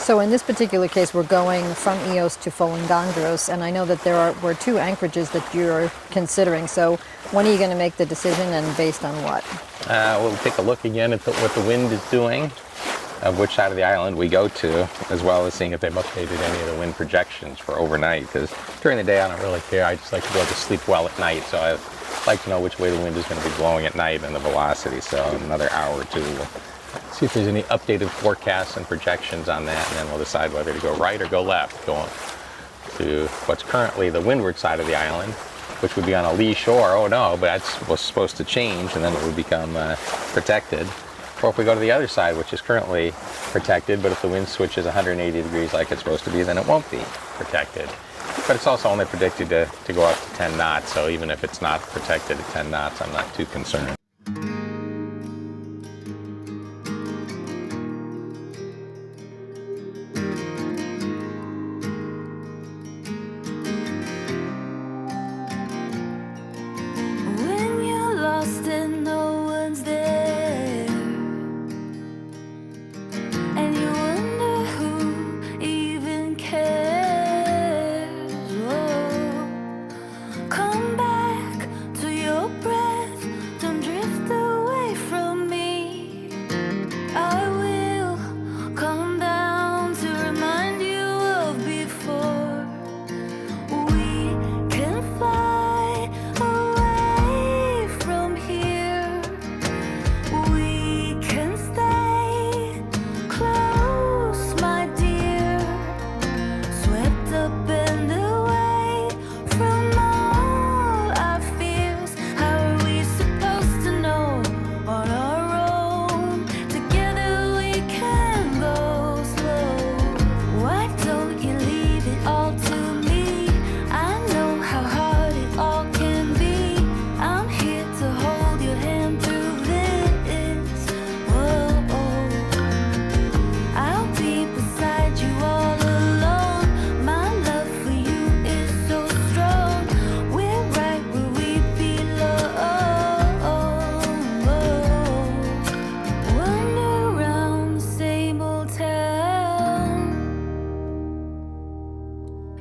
So in this particular case, we're going from Eos to Folegandros, and I know that were two anchorages that you're considering. So when are you going to make the decision, and based on what? We'll take a look again at what the wind is doing, of which side of the island we go to, as well as seeing if they've updated any of the wind projections for overnight. Because during the day I don't really care. I just like to be able to sleep well at night. So I like to know which way the wind is going to be blowing at night and the velocity. So in another hour or two, we'll see if there's any updated forecasts and projections on that, and then we'll decide whether to go right or go left, going to what's currently the windward side of the island, which would be on a lee shore. Oh no, but that's supposed to change, and then it would become protected. Or if we go to the other side, which is currently protected, but if the wind switches 180 degrees like it's supposed to be, then it won't be protected. But it's also only predicted to go up to 10 knots, so even if it's not protected at 10 knots, I'm not too concerned.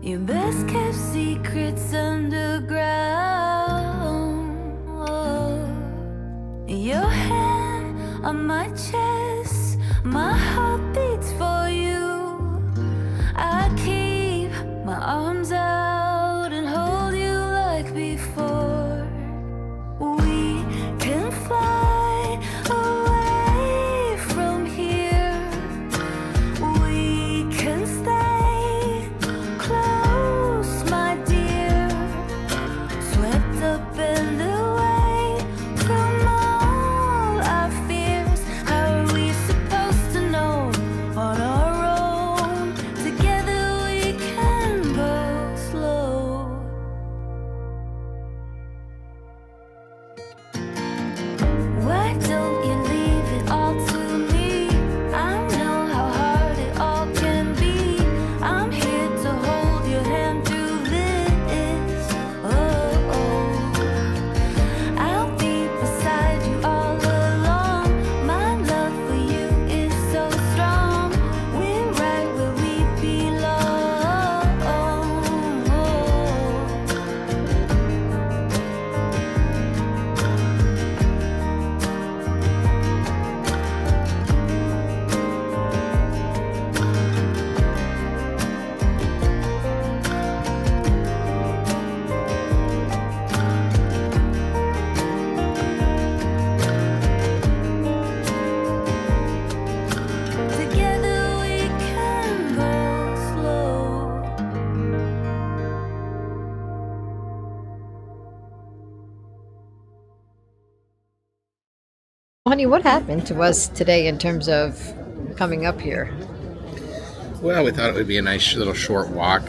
Your best kept secrets underground. Oh. Your hand on my chest, my heart beats for you. I keep my arms out and hold you like before. We can fly away from here. We can stay close, my dear. Swept up and away from all our fears. How are we supposed to know on our own? Together we can go slow. Why don't you leave it all to me? I know how hard it all can be. I'm here to hold your hand through this. Oh, I'll be beside you all along. My love for you is so strong. We're right where we belong. Together we can go slow. Honey, what happened to us today in terms of coming up here? Well, we thought it would be a nice little short walk,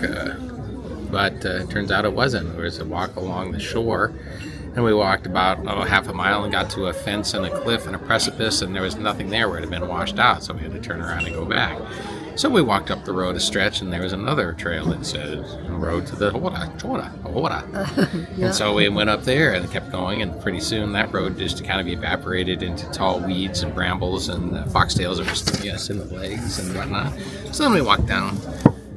but it turns out it wasn't. It was a walk along the shore, and we walked about half a mile and got to a fence and a cliff and a precipice, and there was nothing there where it had been washed out, so we had to turn around and go back. So we walked up the road a stretch, and there was another trail that said road to the Chora. Yeah. And so we went up there and kept going, and pretty soon that road just kind of evaporated into tall weeds and brambles and foxtails that were sticking us in the legs and whatnot. So then we walked down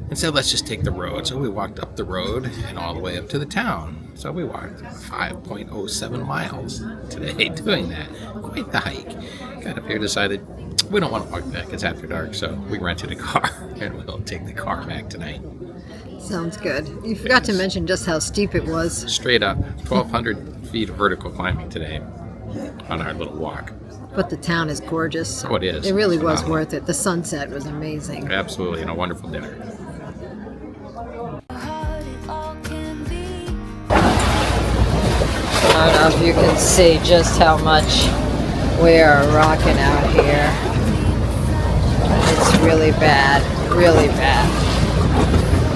and said, let's just take the road. So we walked up the road and all the way up to the town. So we walked 5.07 miles today doing that. Quite the hike. Got up here, decided we don't want to walk back. It's after dark, so we rented a car and we'll take the car back tonight. Sounds good. You forgot to mention just how steep it was. Straight up, 1,200 feet of vertical climbing today on our little walk. But the town is gorgeous. Oh, it is. It really was Phenomenal. worth it. The sunset was amazing. Absolutely, and a wonderful dinner. Hard it all can be. I don't know if you can see just how much we are rocking out here. It's really bad, really bad.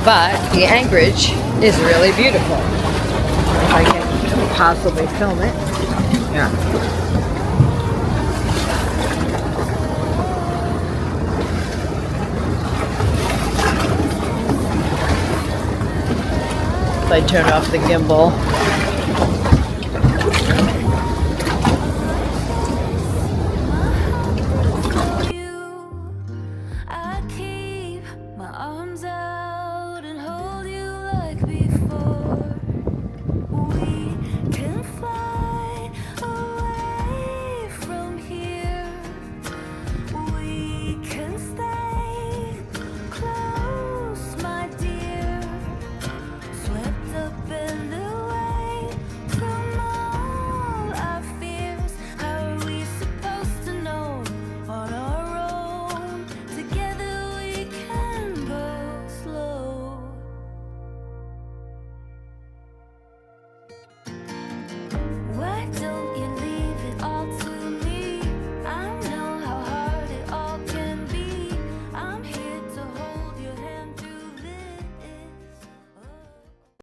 But the Anchorage is really beautiful. If I can possibly film it. Yeah. If I turn off the gimbal. I keep my arms out and hold you like before.